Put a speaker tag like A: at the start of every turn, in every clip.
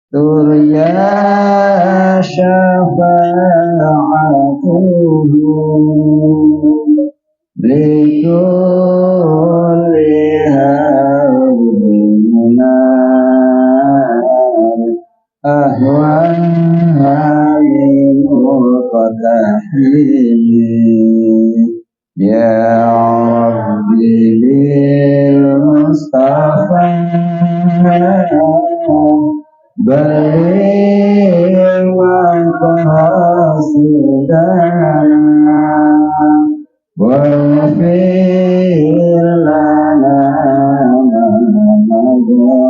A: Surya syafa'atuhu likulli hawlinar ahwalin muqtahili ya Rabbi bil Mustafa baligh maqasidana waghfir lana ma madha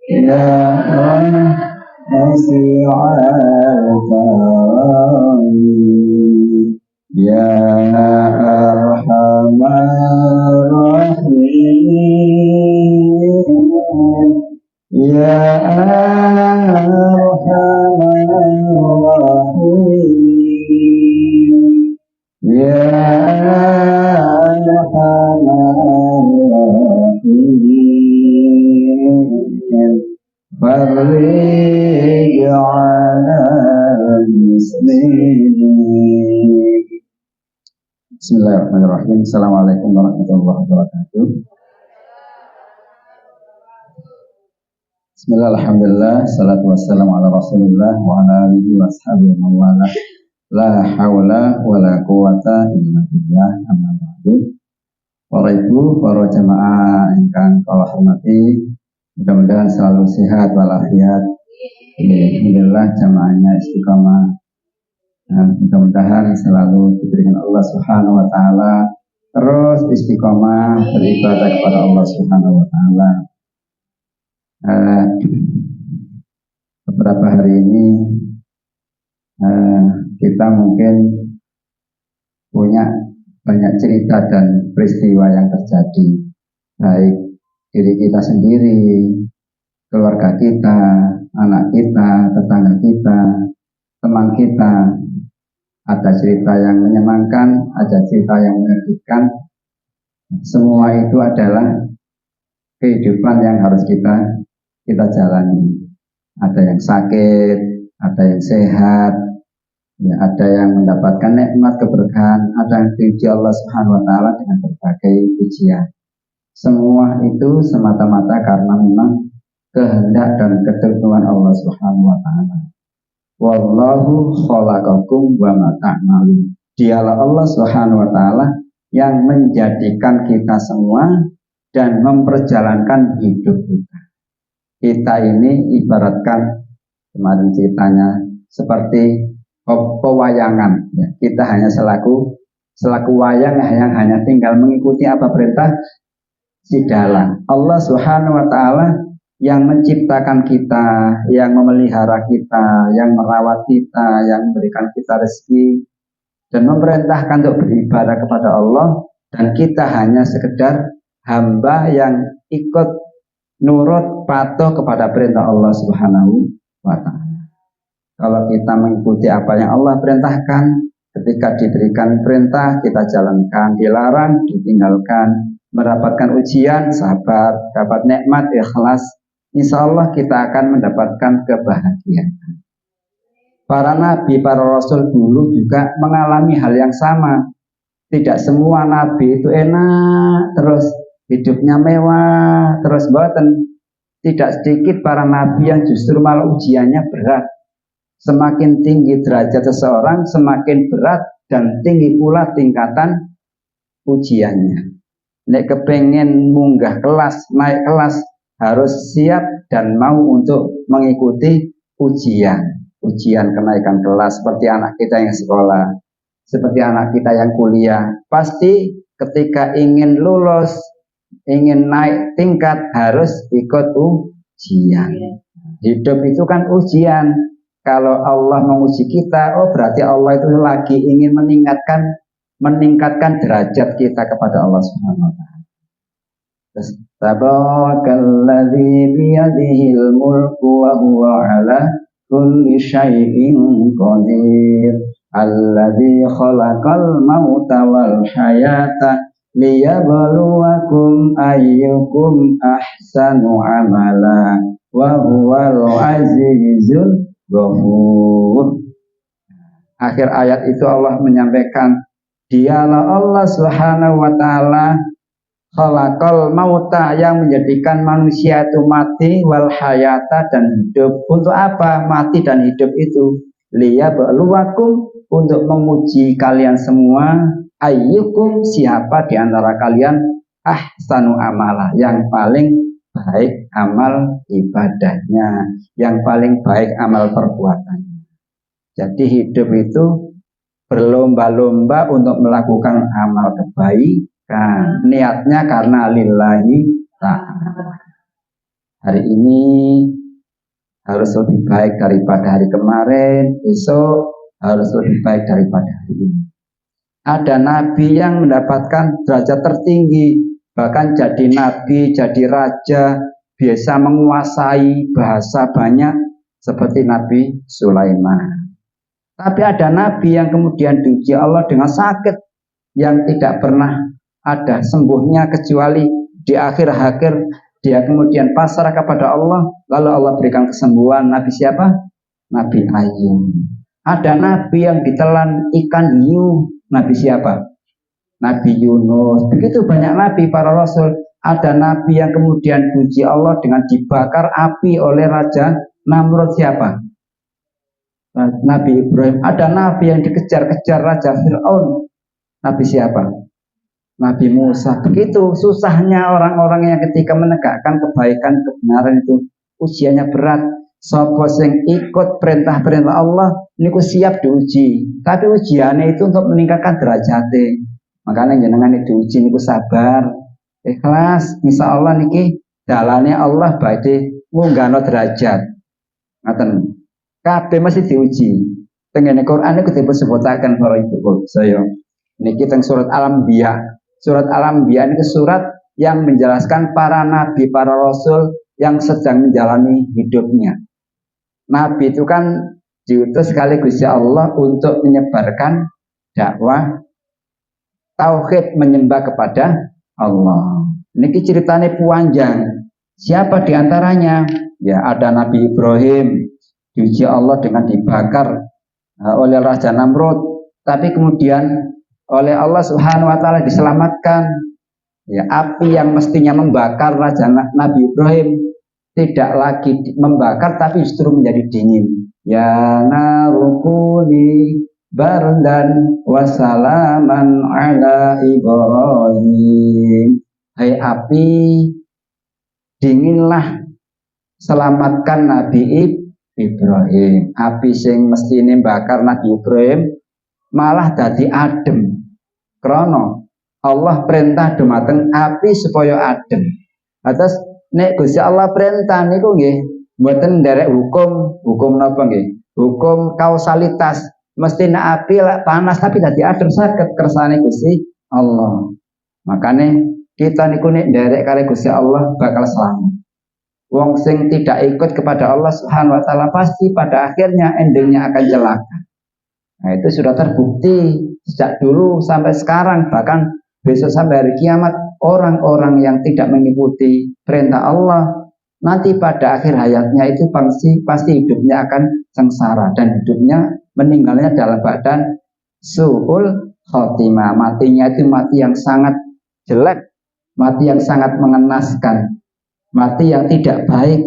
A: ya wasi'al karami ya arhamar rahimin ya arhamar rahimin ya arhamar rahimin farij ala muslimin. Bismillahirrahmanirrahim. Assalamualaikum warahmatullahi wabarakatuh. Bismillah, alhamdulillah, salatu wassalamu ala rasulillah wa ala alihi wa ashabihi wa mawala. La hawla wa la quwata illa billah, amma ba'du. Para ibu, para jamaah ingkang kula hormati, mudah-mudahan selalu sehat walafiat. Alhamdulillah jamaahnya istiqamah. Dan mudah-mudahan selalu diberikan Allah Subhanahu wa taala terus istiqamah beribadah kepada Allah Subhanahu wa taala. Beberapa hari ini kita mungkin punya banyak cerita dan peristiwa yang terjadi, baik diri kita sendiri, keluarga kita, anak kita, tetangga kita, teman kita. Ada cerita yang menyenangkan, ada cerita yang menyedihkan. Semua itu adalah kehidupan yang harus kita jalani. Ada yang sakit, ada yang sehat, ya, ada yang mendapatkan nikmat keberkahan, ada yang diuji Allah Subhanahu wa taala dengan berbagai ujian. Semua itu semata-mata karena memang kehendak dan ketentuan Allah Subhanahu wa taala. Wallahu khalaqakum wa ma ta'malun. Dialah Allah Subhanahu wa taala yang menjadikan kita semua dan memperjalankan hidup kita. Kita ini ibaratkan kemarin ceritanya seperti pewayangan, ya. Kita hanya selaku wayang yang hanya tinggal mengikuti apa perintah si dalang. Allah Subhanahu wa taala yang menciptakan kita, yang memelihara kita, yang merawat kita, yang memberikan kita rezeki dan memerintahkan untuk beribadah kepada Allah, dan kita hanya sekedar hamba yang ikut nurut patuh kepada perintah Allah Subhanahu wa taala. Kalau kita mengikuti apa yang Allah perintahkan, ketika diberikan perintah kita jalankan, dilarang ditinggalkan, mendapatkan ujian sabar, dapat nikmat ikhlas, insya Allah kita akan mendapatkan kebahagiaan. Para nabi, para rasul dulu juga mengalami hal yang sama. Tidak semua nabi itu enak, terus hidupnya mewah, terus boten. Tidak sedikit para nabi yang justru malah ujiannya berat. Semakin tinggi derajat seseorang, semakin berat dan tinggi pula tingkatan ujiannya. Nek kepengen munggah kelas, naik kelas, harus siap dan mau untuk mengikuti ujian kenaikan kelas, seperti anak kita yang sekolah, seperti anak kita yang kuliah. Pasti ketika ingin lulus, ingin naik tingkat, harus ikut ujian. Hidup itu kan ujian. Kalau Allah menguji kita, berarti Allah itu lagi ingin meningkatkan derajat kita kepada Allah Subhanahu wa taala. Tabarakalladzi biyadihil mulku wa huwa ala kulli syai'in qadir. Alladzi khalaqal mauta wal hayata liyabluwakum ayyukum ahsanu amala wa huwal azizul ghafur. Akhir ayat itu Allah menyampaikan, dialah Allah Subhanahu wa taala khalaqal mauta, yang menjadikan manusia itu mati, wal hayata, dan hidup. Untuk apa mati dan hidup itu? Liyabluwakum, untuk menguji kalian semua, ayyukum, siapa di antara kalian ahsanu amala, yang paling baik amal ibadahnya, yang paling baik amal perbuatannya. Jadi hidup itu berlomba-lomba untuk melakukan amal kebaikan. Niatnya karena lillahi ta'ala. Hari ini harus lebih baik daripada hari kemarin, besok harus lebih baik daripada hari ini. Ada nabi yang mendapatkan derajat tertinggi, bahkan jadi nabi, jadi raja, biasa menguasai bahasa banyak seperti Nabi Sulaiman. Tapi ada nabi yang kemudian diuji Allah dengan sakit yang tidak pernah ada sembuhnya, kecuali di akhir-akhir dia kemudian pasrah kepada Allah, lalu Allah berikan kesembuhan. Nabi siapa? Nabi Ayub. Ada nabi yang ditelan ikan hiu. Nabi siapa? Nabi Yunus. Begitu banyak nabi, para rasul. Ada nabi yang kemudian diuji Allah dengan dibakar api oleh Raja Namrud. Siapa? Nabi Ibrahim. Ada nabi yang dikejar-kejar Raja Fir'aun. Nabi siapa? Nabi Musa. Begitu susahnya orang-orang yang ketika menegakkan kebaikan, kebenaran itu ujiannya berat. Sapa sing ikut perintah-perintah Allah niku siap diuji. Tapi ujiannya itu untuk meningkatkan derajatnya. Makanya jenengan diuji niku sabar, ikhlas. Insya Allah niki dalane Allah badhe ngunggahno derajat. Ngaten. Kabeh mesti diuji. Tengene Quran itu disebutaken para ibu saya. Niki teng surat Al-Anbiya. Surat Al-Anbiya ini surat yang menjelaskan para nabi, para rasul yang sedang menjalani hidupnya. Nabi itu kan diutus sekaligus Allah untuk menyebarkan dakwah tauhid, menyembah kepada Allah. Niki ceritanya panjang. Siapa diantaranya? Ya, ada Nabi Ibrahim, diuji Allah dengan dibakar oleh Raja Namrud, tapi kemudian oleh Allah Subhanahu wa taala diselamatkan. Ya, api yang mestinya membakar Raja Nabi Ibrahim tidak lagi membakar, tapi justru menjadi dingin. Ya narukuni bardan wasalaman ala Ibrahim. Hai api, dinginlah, selamatkan Nabi Ibrahim. Api sing mestine bakar Nabi Ibrahim malah dadi adem. Krono Allah perintah dumateng api supaya adem. Atas nek Gusti Allah perintah niku nggih mboten nderek hukum napa nggih? Hukum kausalitas. Mesti nek api lek panas tapi dadi adem saged kersane Gusti Allah. Makane kita niku nek nderek kali Gusti Allah bakal selamat. Wong sing tidak ikut kepada Allah Subhanahu wa taala pasti pada akhirnya endingnya akan celaka. Nah, itu sudah terbukti sejak dulu sampai sekarang, bahkan besok sampai hari kiamat, orang-orang yang tidak mengikuti perintah Allah nanti pada akhir hayatnya itu pasti hidupnya akan sengsara dan hidupnya meninggalnya dalam badan su'ul khotimah. Matinya itu mati yang sangat jelek, mati yang sangat mengenaskan, mati yang tidak baik.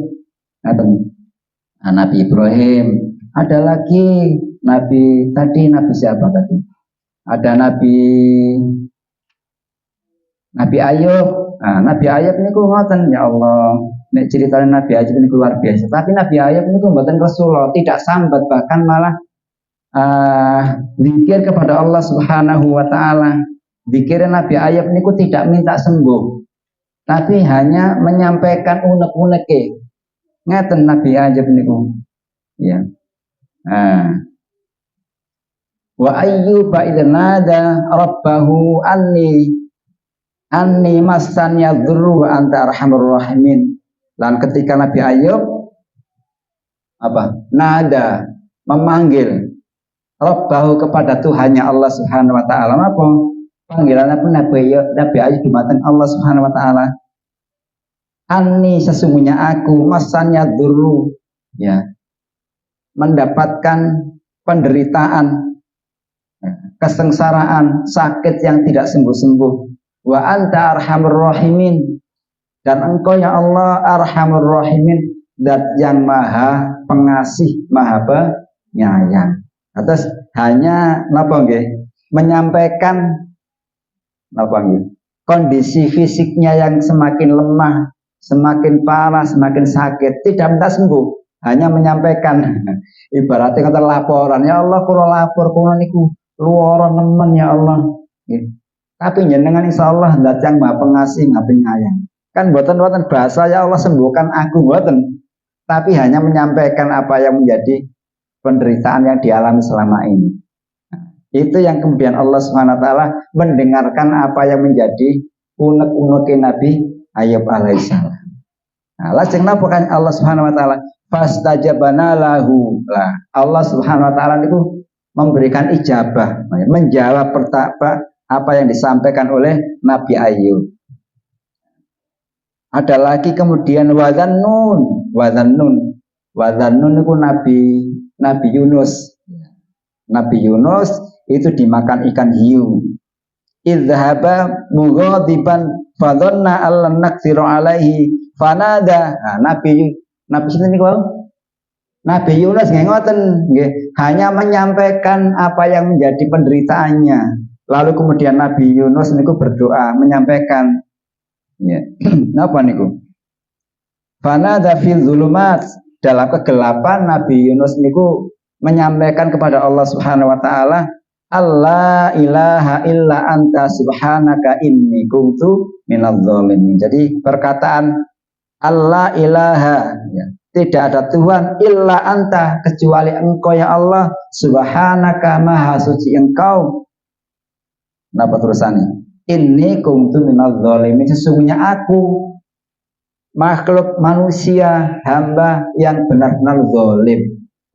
A: Nah, Nabi Ibrahim, ada lagi Nabi siapa tadi? Ada Nabi Ayub. Nah, Nabi Ayub niku ngoten, ya Allah. Nek ceritanya Nabi Ayub niku luar biasa. Tapi Nabi Ayub niku mboten Rasulullah, tidak sambat, bahkan malah zikir kepada Allah Subhanahu wa taala. Zikir Nabi Ayub niku tidak minta sembuh, tapi hanya menyampaikan unek-uneke. Ngeten Nabi Ayub niku. Ya. Wa ayyuba idza nada rabbahu anni massan yadhurru wa anta arhamur rahimin. Dan ketika Nabi Ayub nada, memanggil rabbahu kepada Tuhannya Allah Subhanahu wa taala, apa? Panggilan pun Nabi Ayub dumateng Allah Subhanahu wa taala. Ani sesungguhnya aku masanya dulu ya mendapatkan penderitaan, kesengsaraan, sakit yang tidak sembuh-sembuh. Wa anta arhamur rahimin, dan engkau ya Allah arhamur rahimin, zat yang maha pengasih, maha penyayang. Atas hanya napa nggih menyampaikan napa nggih kondisi fisiknya yang semakin lemah, semakin parah, semakin sakit, tidak minta sembuh, hanya menyampaikan. Ibaratnya kata laporan, ya Allah kula lapor kula niku luara nemen ya Allah. Tapi jenengan insyaallah zat yang maha pengasih, maha penyayang. Kan buatan bahasa ya Allah sembuhkan aku buatan, tapi hanya menyampaikan apa yang menjadi penderitaan yang dialami selama ini. Itu yang kemudian Allah Subhanahu wa taala mendengarkan apa yang menjadi unek-unek Nabi Ayub alaihissalam. Nah, lajeng napa kan Allah Subhanahu wa taala fastajabana lahu. Lah, Allah Subhanahu wa taala itu memberikan ijabah, menjawab apa yang disampaikan oleh Nabi Ayub. Ada lagi kemudian wadzannun itu Nabi Yunus. Nabi Yunus itu dimakan ikan hiu. Idzhaba mughadiban fadhanna allan naqdiru alaihi fanada. Nah, Nabi sinten niku? Nabi Yunus nggih ngoten nggih, hanya menyampaikan apa yang menjadi penderitaannya. Lalu kemudian Nabi Yunus niku berdoa menyampaikan ya. Napa niku? Fanada fil zulumat, dalam kegelapan Nabi Yunus niku menyampaikan kepada Allah Subhanahu wa taala, Allah ilaha illa anta subhanaka inni kuntu minadz zalimin. Jadi perkataan Allah ilaha ya, tidak ada Tuhan illa anta kecuali engkau ya Allah, subhanaka maha suci engkau. Napa terusannya? Inni kuntu minadz zalimin, sesungguhnya aku makhluk manusia hamba yang benar-benar zalim.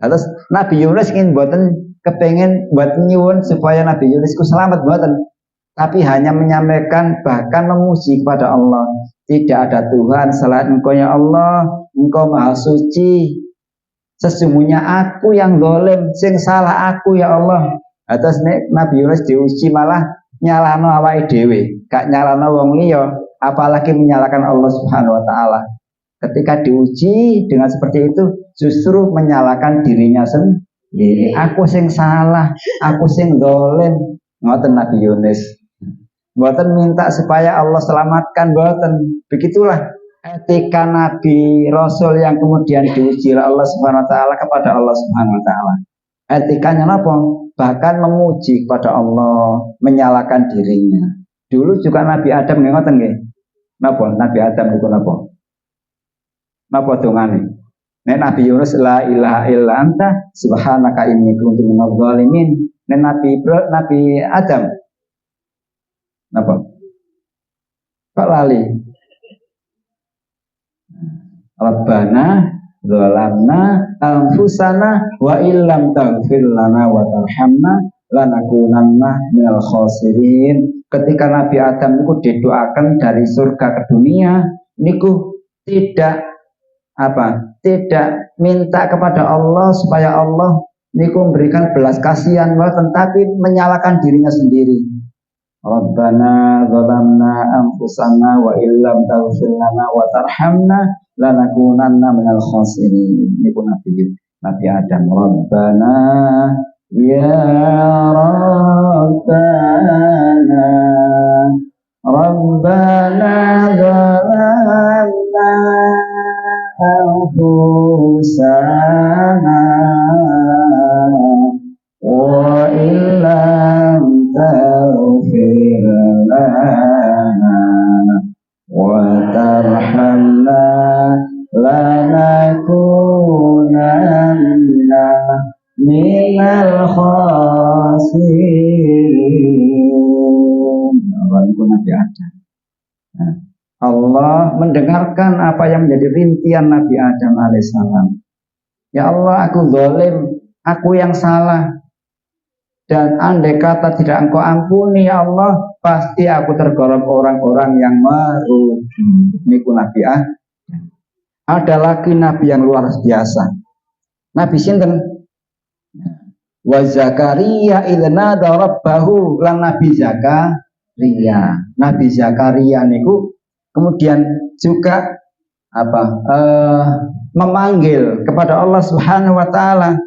A: Terus Nabi Yunus ingin buatan kepengen buat nyuwun supaya Nabi Yunus ku selamat buatan, tapi hanya menyampaikan bahkan memuji kepada Allah. Tidak ada Tuhan selain engkau ya Allah, engkau maha suci, sesungguhnya aku yang zalim, sing salah aku ya Allah. Atas Nabi Yunus diuji malah nyalano awake dhewe, gak nyalano wong liya, apalagi menyalahkan Allah Subhanahu wa taala. Ketika diuji dengan seperti itu justru menyalahkan dirinya sendiri. Aku sing salah, aku sing zalim. Ngoten Nabi Yunus. Mboten minta supaya Allah selamatkan, mboten. Begitulah etika Nabi Rasul yang kemudian diuji oleh Allah Subhanahu wa taala kepada Allah Subhanahu wa taala. Etikanya apa? Bahkan memuji kepada Allah, menyalahkan dirinya. Dulu juga Nabi Adam ngoten nggih. Napa? Nabi Adam niku napa? Napa dongane? Nek Nabi Yunus la ilaha illa anta subhanaka inni kuntu minadz zalimin. Nek Nabi Adam napa? Kok lali? Rabbana zalamna anfusana wa illam taghfir lana wa tarhamna lanakunanna minal khasirin. Ketika Nabi Adam niku didoakan dari surga ke dunia, niku tidak minta kepada Allah supaya Allah niku memberikan belas kasihan, tetapi menyalahkan dirinya sendiri. Rabbana zalamna anfusana wa illam taghfir lana wa tarhamna lanakunanna minal khasirin. Niku Nabi Adam. Rabbana ya Rabbana zalamna anfusana wa illam taghfir lana wa tarhamna lanakunanna minal khasirin. Nabi Adam. Allah mendengarkan apa yang menjadi rintihan Nabi Adam alaihissalam. Ya Allah, aku zalim, aku yang salah. Dan andai kata tidak engkau ampuni ya Allah, pasti aku tergolong orang-orang yang merugi. Niku Nabi ada lagi Nabi yang luar biasa. Nabi sinten? Wa Zakaria idnada rabbahu, lan Nabi Zakaria. Nabi Zakaria niku kemudian juga memanggil kepada Allah Subhanahu wa taala.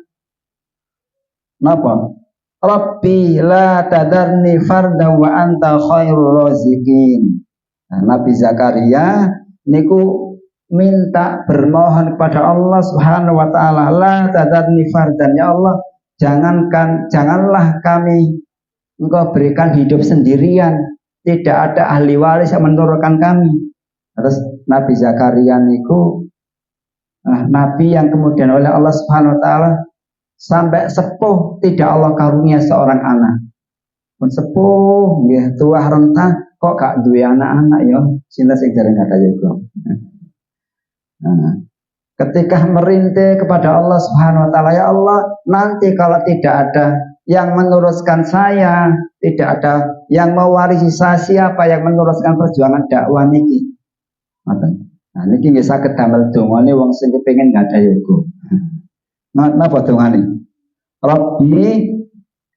A: Napa? Rabbi la tadarni farda wa anta khairur raziqin. Nabi Zakaria niku minta bermohon kepada Allah Subhanahu wa taala, la tadarni fardan, ya Allah, janganlah kami engkau berikan hidup sendirian, tidak ada ahli waris yang menurunkan kami. Terus Nabi Zakaria niku nabi yang kemudian oleh Allah Subhanahu wa taala sampai sepuh tidak Allah karunia seorang anak. Pun sepuh nggih tua renta kok gak duwe anak-anak ya, sinten sing jarang ada juga. Ketika merintih kepada Allah Subhanahu wa taala, ya Allah, nanti kalau tidak ada yang meneruskan saya, tidak ada yang mewarisi saya, siapa yang meneruskan perjuangan dakwah niki? Nah, niki nggih saged damel dongane wong sing kepengin nggada yoga. Napa dongane? Rabbi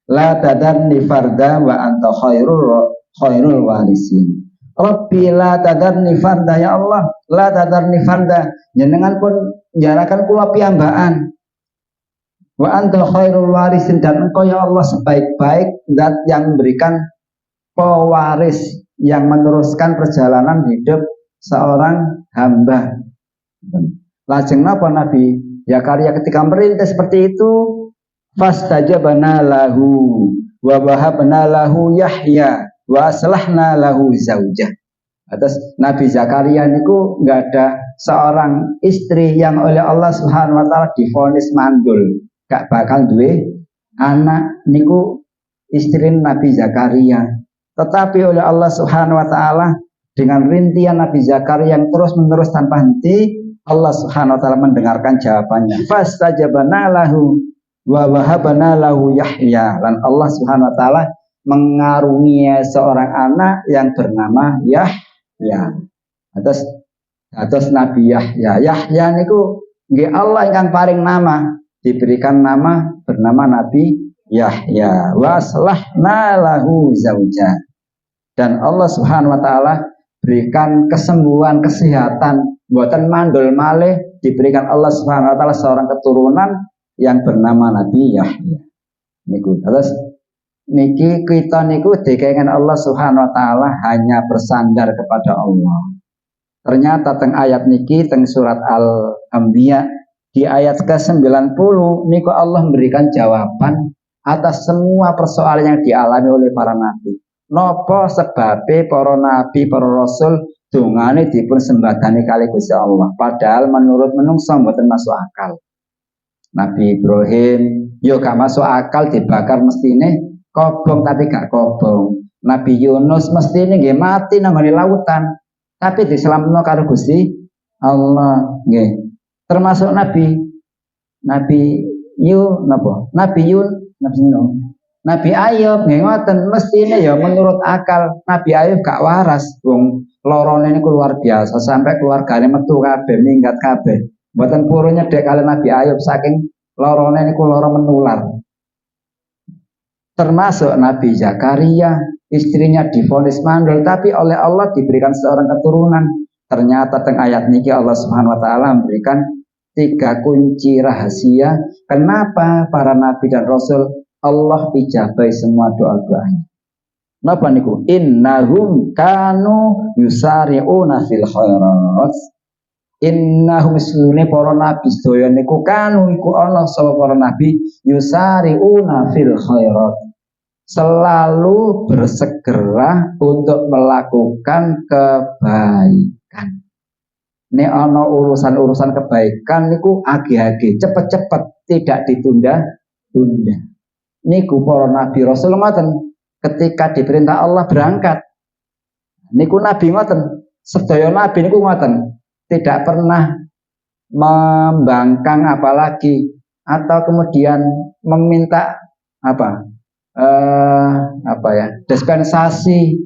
A: la tadarni farda wa anta khairul warisin. Rabbi la tadarni farda, ya Allah, la tadarni farda, jenengan pun jarakan kula piyambakan. Wa anta khairul warisin, dan engkau ya Allah sebaik-baik zat yang memberikan pewaris, yang meneruskan perjalanan hidup seorang hamba. Lajeng napa Nabi Zakaria ketika merintih seperti itu, fastajabna lahu wa wahabna lahu Yahya wa aslahna lahu zaujah. Atas Nabi Zakaria niku nggak ada seorang istri yang oleh Allah Subhanahu wa taala divonis mandul, gak bakal duwe anak niku istri Nabi Zakaria. Tetapi oleh Allah Subhanahu wa taala dengan rintian Nabi Zakaria yang terus-menerus tanpa henti, Allah Subhanahu wa taala mendengarkan jawabannya. Fastajabna lahu wa wahabna lahu Yahya, dan Allah Subhanahu wa taala mengaruniai seorang anak yang bernama Yahya. Atas Nabi Yahya. Yahya niku nggih Allah ingkang paring nama, diberikan nama bernama Nabi Yahya. Wa aslahna lahu zauja. Dan Allah Subhanahu wa taala berikan kesembuhan, kesehatan, buatan mandul malih, diberikan Allah Subhanahu wa taala seorang keturunan yang bernama Nabi Yahya. Niku terus niki kita niku dikengken Allah Subhanahu wa taala hanya bersandar kepada Allah. Ternyata teng ayat niki teng surat Al-Anbiya di ayat ke-90 niku Allah memberikan jawaban atas semua persoalan yang dialami oleh para nabi. Napa sebabe para nabi, para rasul dongane dipun sembadani kali Gusti Allah, padahal menurut menungso mboten masuk akal. Nabi Ibrahim yo gak masuk akal dibakar mestine kobong tapi gak kobong. Nabi Yunus mestine nggih mati nang ngene lautan tapi diselametno karo Gusti Allah nggih. Termasuk Nabi Nabi Ayub nggih ngoten, mestine ya menurut akal Nabi Ayub gak waras, wong lorone niku luar biasa sampai keluargane metu kabeh, minggat kabeh. Mboten purun nyedhek kali Nabi Ayub saking lorone niku lara menular. Termasuk Nabi Zakaria, istrinya divonis mandul tapi oleh Allah diberikan seorang keturunan. Ternyata teng ayat niki Allah Subhanahu wa taala memberikan 3 kunci rahasia kenapa para nabi dan rasul Allah ijabai semua doa-doanya. Napa niku? Innahum kanu yusari'una fil khairat. Innahum sunne para nabi sedaya niku kanu iku ana sapa para nabi yusari'una fil khairat. Selalu bersegera untuk melakukan kebaikan. Nek ana urusan-urusan kebaikan niku agi-agi, cepet-cepet, tidak ditunda-tunda. Niku para nabi rasul ngoten, ketika diperintah Allah berangkat. Niku nabi ngoten, sedaya nabi niku ngoten, tidak pernah membangkang apalagi atau kemudian meminta dispensasi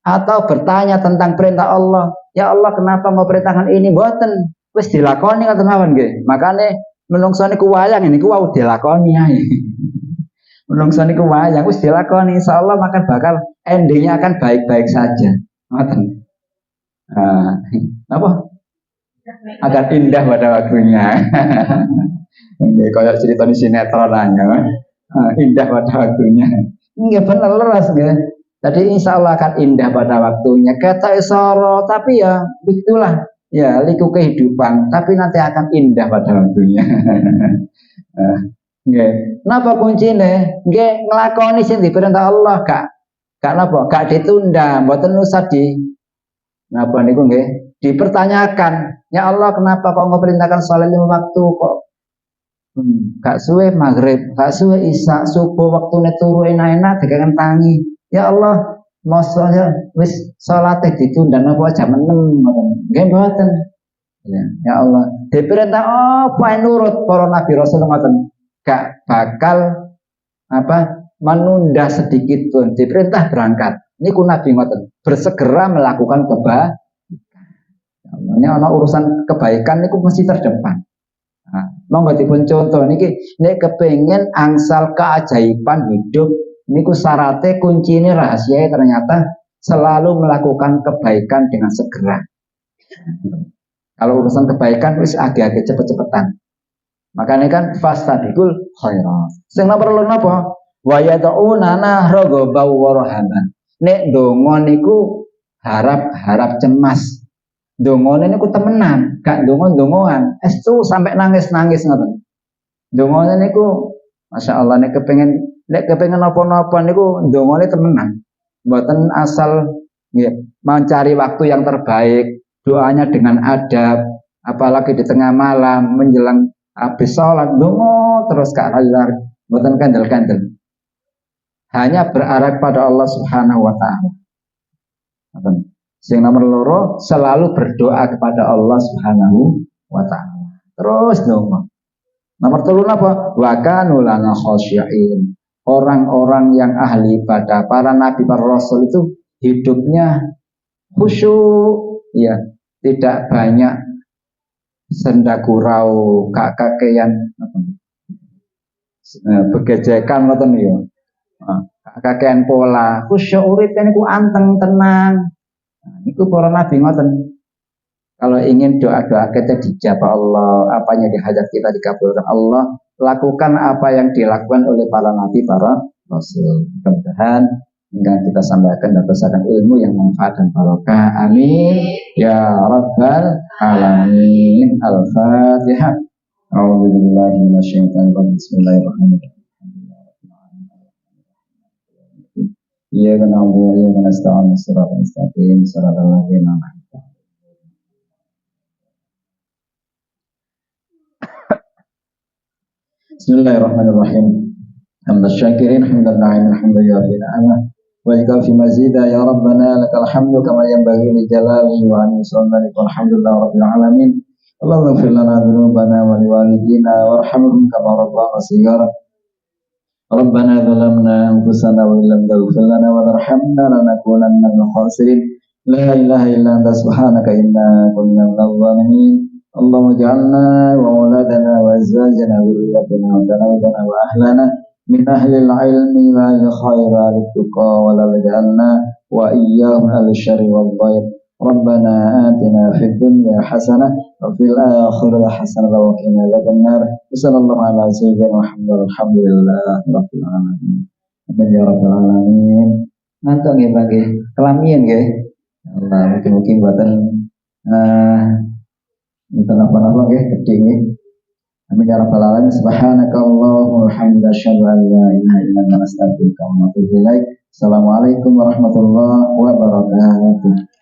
A: atau bertanya tentang perintah Allah. Ya Allah, kenapa mau perintahkan ini? Mboten, wis dilakoni ngoten mawon nggih. Makane menungso niku wayang niku wau dilakoni ae. Menungso niku wayang wis dilakoni, insyaallah maka bakal endingnya akan baik-baik saja. Ngoten. Apa? Akan indah pada waktunya. Ini kayak cerita di sinetron aja. Indah pada waktunya. Enggak benar leras ya. Jadi insya Allah akan indah pada waktunya. Kata isoro, tapi ya itulah ya liku kehidupan. Tapi nanti akan indah pada waktunya. Nggih. Napa kuncine? Nggih nglakoni sing diperintah Allah, Kak napa? Gak ditunda, mboten usah napa niku nggih? Dipertanyakan. Ya Allah, kenapa kok ngoperintahkan salat 5 waktu kok gak suwe maghrib, gak suwe isya, subuh waktune turu enak-enak dikangen tangi. Ya Allah, mosok wis salate ditunda napa jam 6 ngoten. Nggih mboten. Ya Allah, diperintah apa nurut para nabi rasul ngoten. Gak bakal menunda sedikit pun. Diperintah berangkat. Niku nabi ngoten, bersegera melakukan kebaikan. Ini ana urusan kebaikan niku mesti terdepan. Monggo dipun contoh niki nek kepengin angsal keajaiban hidup niku syaratnya kuncinya rahasia ternyata selalu melakukan kebaikan dengan segera. Kalau urusan kebaikan wis agak-agak cepet-cepetan. Makanya kan fastabiqul khairat. Sing nomor loro napa? Wa yad'unana raghaban wa rahaban. Nek donga niku harap cemas. Dongone niku temenan, gak dongo-dongoan. Estu sampai nangis-nangis ngoten. Dongone niku Masya Allah nek kepengen napa-napa niku dongone temenan. Mboten asal mencari waktu yang terbaik, doanya dengan adab, apalagi di tengah malam menjelang habis sholat dongo terus gak lari, mboten kandel-kandel. Hanya berarah pada Allah Subhanahu wa taala. Yang nomor loro selalu berdoa kepada Allah Subhanahu wa taala. Terus dong. Nomor 3 apa? Wa kanu lana khasyiin. Orang-orang yang ahli ibadah, para nabi, para rasul itu hidupnya khusyuk, ya, tidak banyak senda gurau, kakean begejekan ngoten ya. Kakean pola, khusyuk urip niku anteng tenang. Itu para nabi ngoten. Kalau ingin doa-doa kita dijabah Allah, apanya dihajat kita dikabulkan Allah, lakukan apa yang dilakukan oleh para nabi, para rasul. Mudah-mudahan hingga kita sampaikan dan berdasarkan ilmu yang manfaat dan barokah. Amin ya rabbal alamin. Al-Fatihah. A'udzubillahi minasyaitonir rajim. Bismillahirrahmanirrahim. Iyyaka na'budu wa iyyaka nasta'in shiratal mustaqim shiratal ladzina an'amta 'alaihim. Bismillahirrahmanirrahim. Hamdan syakirin hamdan na'imin hamdan yafi ni'amah wa yakafi mazida ya rabbana lakal hamdu kama yanbaghi li jalali wa an yusalli walhamdulillahi rabbil alamin. Allahumma ighfir lana dhunubana wa liwalidina warhamhum kama rabbana shighara. Rabbana zalamna anfusana wa illam taghfir lana wa tarhamna lanakunanna minal khasirin. La ilaha illa anta subhanaka inna kunna minadh dhalimin. Allahumma ij'alna wa auladana wa azwajana wa dhurriyyatina wa tanawwana wa ahlana min ahli al-ilmi wa al-khairi wa al-tuqa wa la taj'alna wa iyyahum al-syarri wal dhair. Rabbana atina fid dunya hasanah wa fil akhirati hasanah wa qina adzabannar. Sallallahu ala sayyidina Muhammad alhamdulillah rabbil alamin. Amin ya rabbal alamin. Ngantuk nggih Pak nggih. Kelamian nggih. Allah mungkin buatan minta napa-napa nggih gedhe nggih. Amin ya rabbal alamin. Subhanakallahumma wa bihamdika asyhadu an la ilaha illa anta astaghfiruka wa atubu ilaik. Assalamualaikum warahmatullahi wabarakatuh.